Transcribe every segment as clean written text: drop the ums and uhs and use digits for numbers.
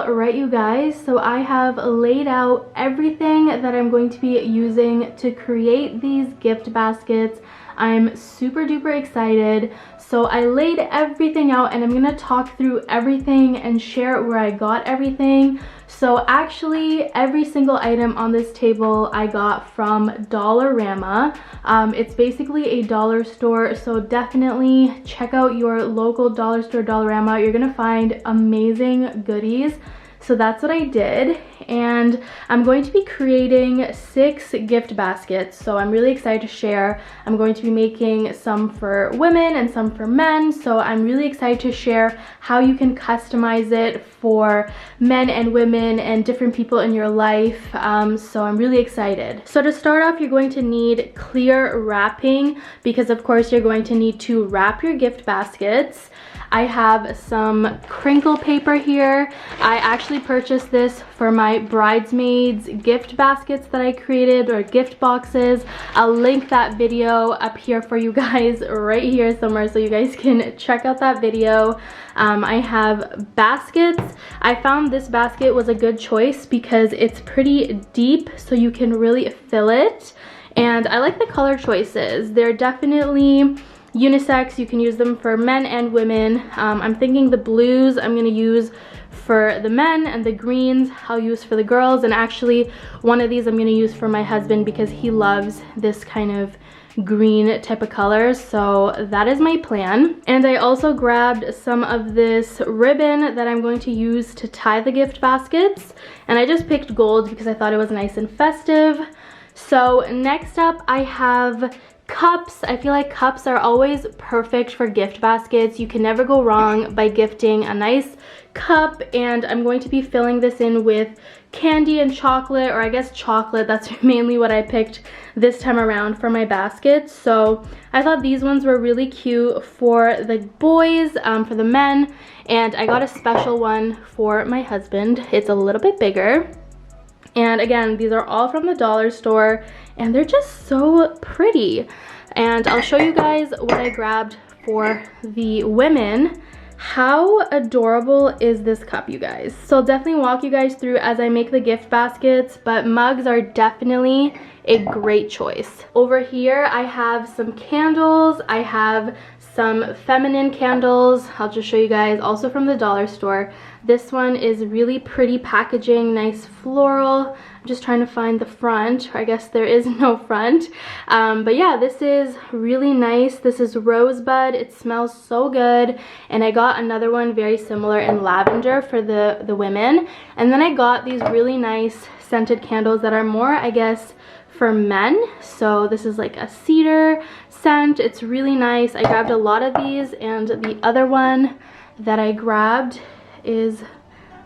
All right, you guys, so I have laid out everything that I'm going to be using to create these gift baskets. I'm super duper excited. So I laid everything out and I'm gonna talk through everything and share where I got everything. So actually every single item on this table I got from Dollarama. It's basically a dollar store, so definitely check out your local dollar store, Dollarama. You're gonna find amazing goodies. So that's what I did, and I'm going to be creating 6 gift baskets, so I'm really excited to share. I'm going to be making some for women and some for men, so I'm really excited to share how you can customize it for men and women and different people in your life, so I'm really excited. So to start off, you're going to need clear wrapping because of course you're going to need to wrap your gift baskets. I have some crinkle paper here. I actually purchased this for my bridesmaids gift baskets that I created, or gift boxes. I'll link that video up here for you guys right here somewhere so you guys can check out that video. I have baskets. I found this basket was a good choice because it's pretty deep so you can really fill it. And I like the color choices. They're definitely unisex. You can use them for men and women. I'm thinking the blues I'm gonna use for the men and the greens I'll use for the girls, and actually one of these I'm gonna use for my husband because he loves this kind of green type of color. So that is my plan. And I also grabbed some of this ribbon that I'm going to use to tie the gift baskets, and I just picked gold because I thought it was nice and festive. So next up I have cups. I feel like cups are always perfect for gift baskets. You can never go wrong by gifting a nice cup, and I'm going to be filling this in with candy and chocolate, or I guess chocolate. That's mainly what I picked this time around for my baskets. So I thought these ones were really cute for the boys, for the men, and I got a special one for my husband. It's a little bit bigger. And again, these are all from the dollar store and they're just so pretty. And I'll show you guys what I grabbed for the women. How adorable is this cup, you guys? So I'll definitely walk you guys through as I make the gift baskets, but mugs are definitely a great choice. Over here I have some candles. I have some feminine candles. I'll just show you guys, also from the dollar store. This one is really pretty packaging, nice floral. I'm just trying to find the front, or I guess there is no front. But yeah, this is really nice. This is rosebud. It smells so good. And I got another one very similar in lavender for the women. And then I got these really nice scented candles that are more, I guess, for men. So this is like a cedar scent. It's really nice. I grabbed a lot of these, and the other one that I grabbed is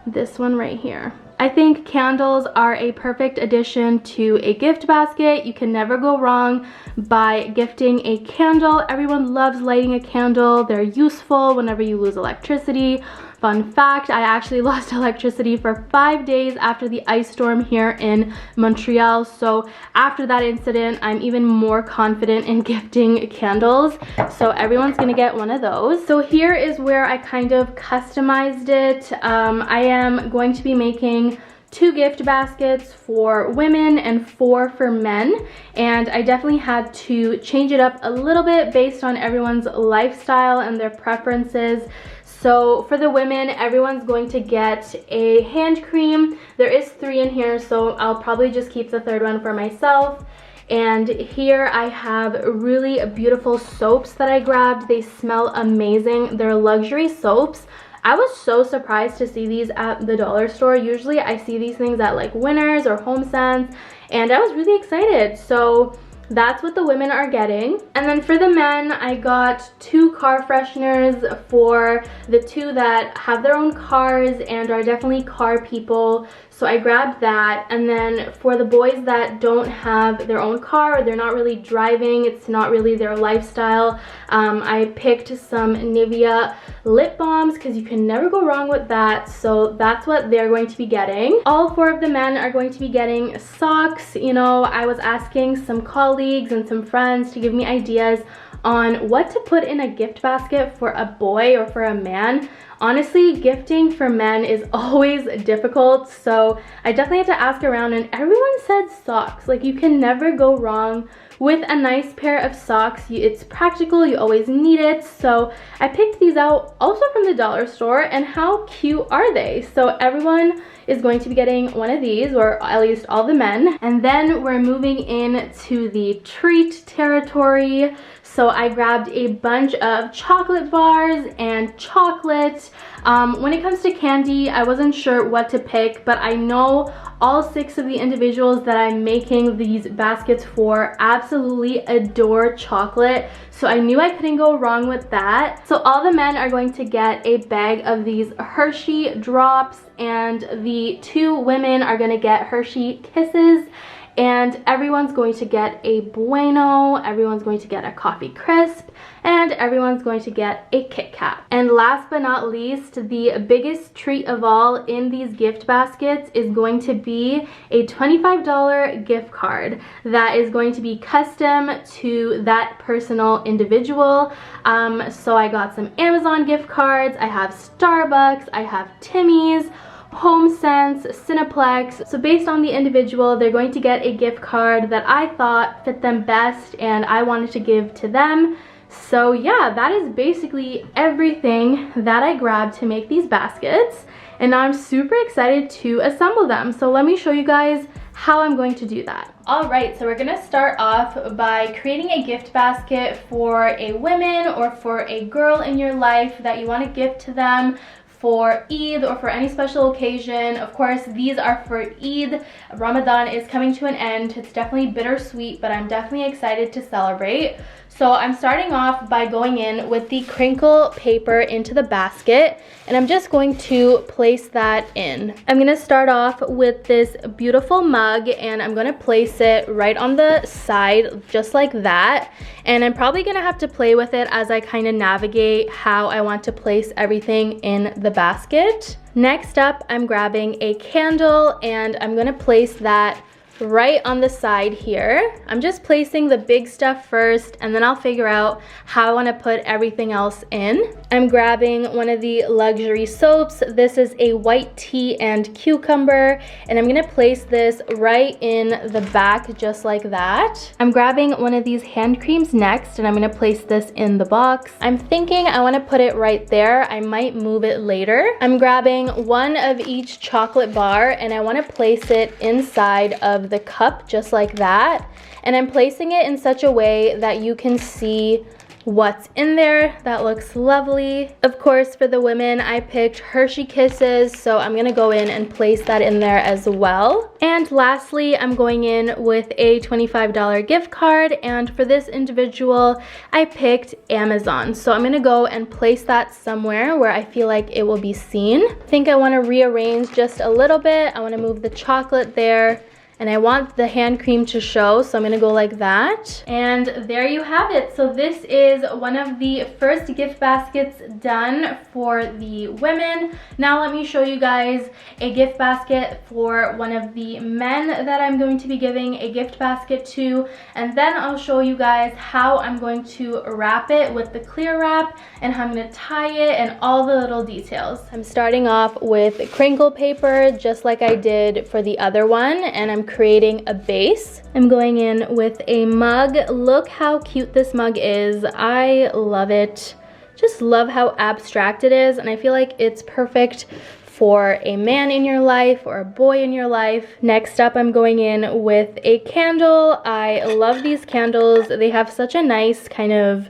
this one right here. I think candles are a perfect addition to a gift basket. You can never go wrong by gifting a candle. Everyone loves lighting a candle. They're useful whenever you lose electricity. Fun fact, I actually lost electricity for 5 days after the ice storm here in Montreal. So after that incident, I'm even more confident in gifting candles. So everyone's gonna get one of those. So here is where I kind of customized it. I am going to be making 2 gift baskets for women and 4 for men, and I definitely had to change it up a little bit based on everyone's lifestyle and their preferences. So for the women, everyone's going to get a hand cream. There is 3 in here, so I'll probably just keep the 3rd one for myself. And here I have really beautiful soaps that I grabbed. They smell amazing. They're luxury soaps. I was so surprised to see these at the dollar store. Usually I see these things at like Winners or HomeSense, and I was really excited. So that's what the women are getting. And then for the men, I got 2 car fresheners for the 2 that have their own cars and are definitely car people. So I grabbed that. And then for the boys that don't have their own car, or they're not really driving, it's not really their lifestyle, I picked some Nivea lip balms because you can never go wrong with that. So that's what they're going to be getting. All 4 of the men are going to be getting socks. You know, I was asking some colleagues and some friends to give me ideas on what to put in a gift basket for a boy or for a man. Honestly, gifting for men is always difficult, so I definitely had to ask around, and everyone said socks. Like, you can never go wrong with a nice pair of socks. It's practical, you always need it. So I picked these out also from the dollar store, and how cute are they? So everyone is going to be getting one of these, or at least all the men. And then we're moving into the treat territory. So I grabbed a bunch of chocolate bars and chocolate. When it comes to candy, I wasn't sure what to pick, but I know all 6 of the individuals that I'm making these baskets for absolutely adore chocolate. So I knew I couldn't go wrong with that. So all the men are going to get a bag of these Hershey drops, and the 2 women are gonna get Hershey Kisses. And everyone's going to get a Bueno, everyone's going to get a Coffee Crisp, and everyone's going to get a Kit Kat. And last but not least, the biggest treat of all in these gift baskets is going to be a $25 gift card that is going to be custom to that personal individual. So I got some Amazon gift cards, I have Starbucks, I have Timmy's, HomeSense, Cineplex. So based on the individual, they're going to get a gift card that I thought fit them best and I wanted to give to them. So yeah, that is basically everything that I grabbed to make these baskets, and now I'm super excited to assemble them. So let me show you guys how I'm going to do that. Alright, so we're gonna start off by creating a gift basket for a woman or for a girl in your life that you want to gift to them for Eid or for any special occasion. Of course, these are for Eid. Ramadan is coming to an end. It's definitely bittersweet, but I'm definitely excited to celebrate. So I'm starting off by going in with the crinkle paper into the basket, and I'm just going to place that in. I'm gonna start off with this beautiful mug, and I'm gonna place it right on the side, just like that. And I'm probably gonna have to play with it as I kind of navigate how I want to place everything in the basket. Next up, I'm grabbing a candle, and I'm gonna place that right on the side here. I'm just placing the big stuff first, and then I'll figure out how I want to put everything else in. I'm grabbing one of the luxury soaps. This is a white tea and cucumber, and I'm gonna place this right in the back just like that. I'm grabbing one of these hand creams next, and I'm gonna place this in the box. I'm thinking I want to put it right there. I might move it later. I'm grabbing one of each chocolate bar, and I want to place it inside of the cup just like that, and I'm placing it in such a way that you can see what's in there. That looks lovely. Of course, for the women, I picked Hershey Kisses, so I'm gonna go in and place that in there as well. And lastly, I'm going in with a $25 gift card, and for this individual, I picked Amazon. So I'm gonna go and place that somewhere where I feel like it will be seen. I think I wanna rearrange just a little bit. I wanna move the chocolate there, and I want the hand cream to show, so I'm gonna go like that. And there you have it. So this is one of the first gift baskets done for the women. Now let me show you guys a gift basket for one of the men that I'm going to be giving a gift basket to, and then I'll show you guys how I'm going to wrap it with the clear wrap and how I'm gonna tie it and all the little details. I'm starting off with crinkle paper just like I did for the other one, and I'm creating a base. I'm going in with a mug. Look how cute this mug is. I love it. Just love how abstract it is, and I feel like it's perfect for a man in your life or a boy in your life. Next up, I'm going in with a candle. I love these candles. They have such a nice kind of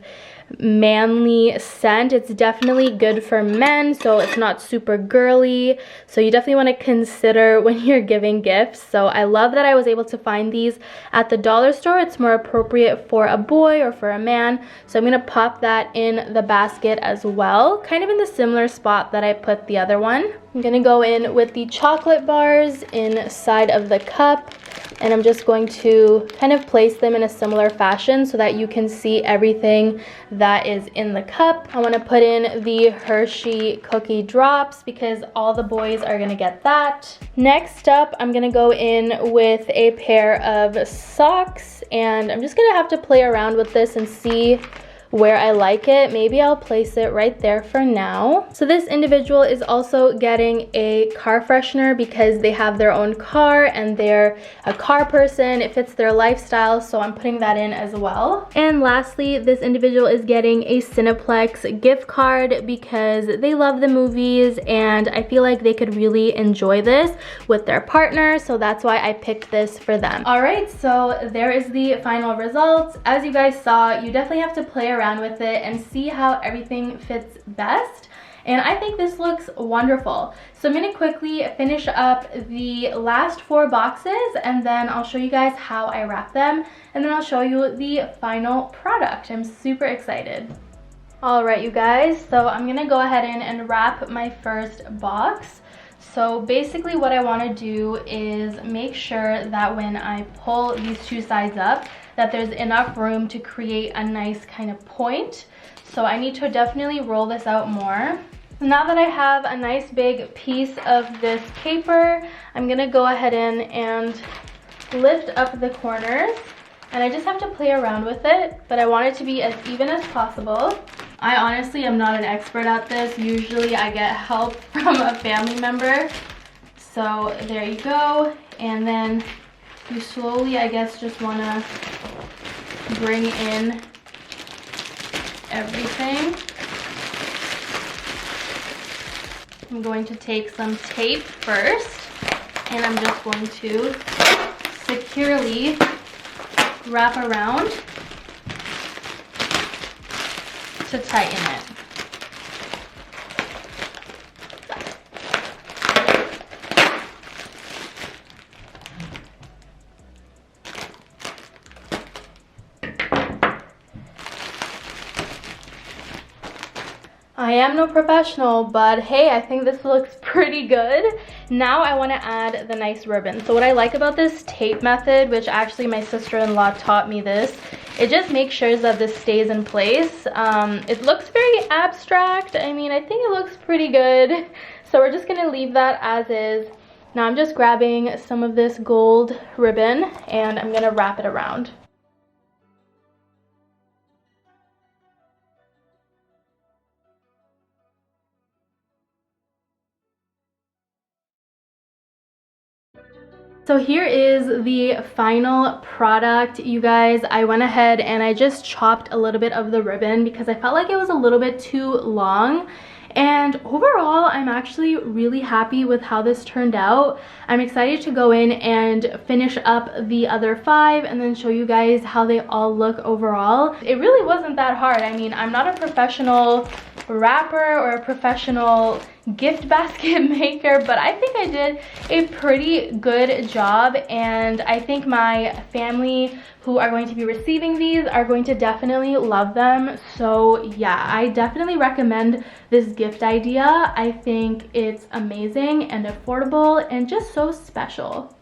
manly scent. It's definitely good for men, so it's not super girly, so you definitely want to consider when you're giving gifts. So I love that I was able to find these at the dollar store. It's more appropriate for a boy or for a man, so I'm gonna pop that in the basket as well, kind of in the similar spot that I put the other one. I'm gonna go in with the chocolate bars inside of the cup, and I'm just going to kind of place them in a similar fashion so that you can see everything that is in the cup. I want to put in the Hershey cookie drops because all the boys are gonna get that. Next up, I'm gonna go in with a pair of socks, and I'm just gonna have to play around with this and see where I like it. Maybe I'll place it right there for now. So this individual is also getting a car freshener because they have their own car and they're a car person. It fits their lifestyle, so I'm putting that in as well. And lastly, this individual is getting a Cineplex gift card because they love the movies and I feel like they could really enjoy this with their partner, so that's why I picked this for them. All right, so there is the final results. As you guys saw, you definitely have to play around with it and see how everything fits best. And I think this looks wonderful. So I'm gonna quickly finish up the last 4 boxes and then I'll show you guys how I wrap them and then I'll show you the final product. I'm super excited. All right, you guys, so I'm gonna go ahead and wrap my first box. So basically what I wanna do is make sure that when I pull these 2 sides up, that there's enough room to create a nice kind of point. So I need to definitely roll this out more. So now that I have a nice big piece of this paper, I'm gonna go ahead and lift up the corners. And I just have to play around with it, but I want it to be as even as possible. I honestly am not an expert at this. Usually I get help from a family member. So there you go. And then you slowly, I guess, just wanna bring in everything. I'm going to take some tape first, and I'm just going to securely wrap around to tighten it. I am no professional, but hey, I think this looks pretty good. Now I want to add the nice ribbon. So what I like about this tape method, which actually my sister-in-law taught me this, it just makes sure that this stays in place. It looks very abstract. I mean, I think it looks pretty good. So we're just going to leave that as is. Now I'm just grabbing some of this gold ribbon and I'm going to wrap it around. So here is the final product, you guys. I went ahead and I just chopped a little bit of the ribbon because I felt like it was a little bit too long. And overall, I'm actually really happy with how this turned out. I'm excited to go in and finish up the other 5 and then show you guys how they all look overall. It really wasn't that hard. I mean, I'm not a professional wrapper or a professional gift basket maker, but I think I did a pretty good job, and I think my family who are going to be receiving these are going to definitely love them. So yeah, I definitely recommend this gift idea. I think it's amazing and affordable and just so special.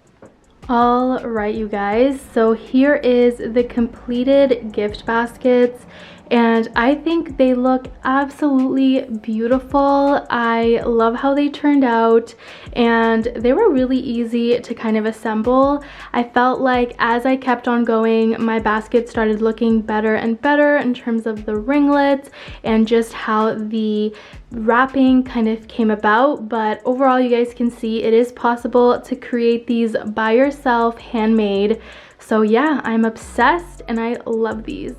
All right, you guys, so here is the completed gift baskets, and I think they look absolutely beautiful. I love how they turned out, and they were really easy to kind of assemble. I felt like as I kept on going, my basket started looking better and better in terms of the ringlets and just how the wrapping kind of came about. But overall, you guys can see it is possible to create these by yourself, handmade. So yeah, I'm obsessed and I love these.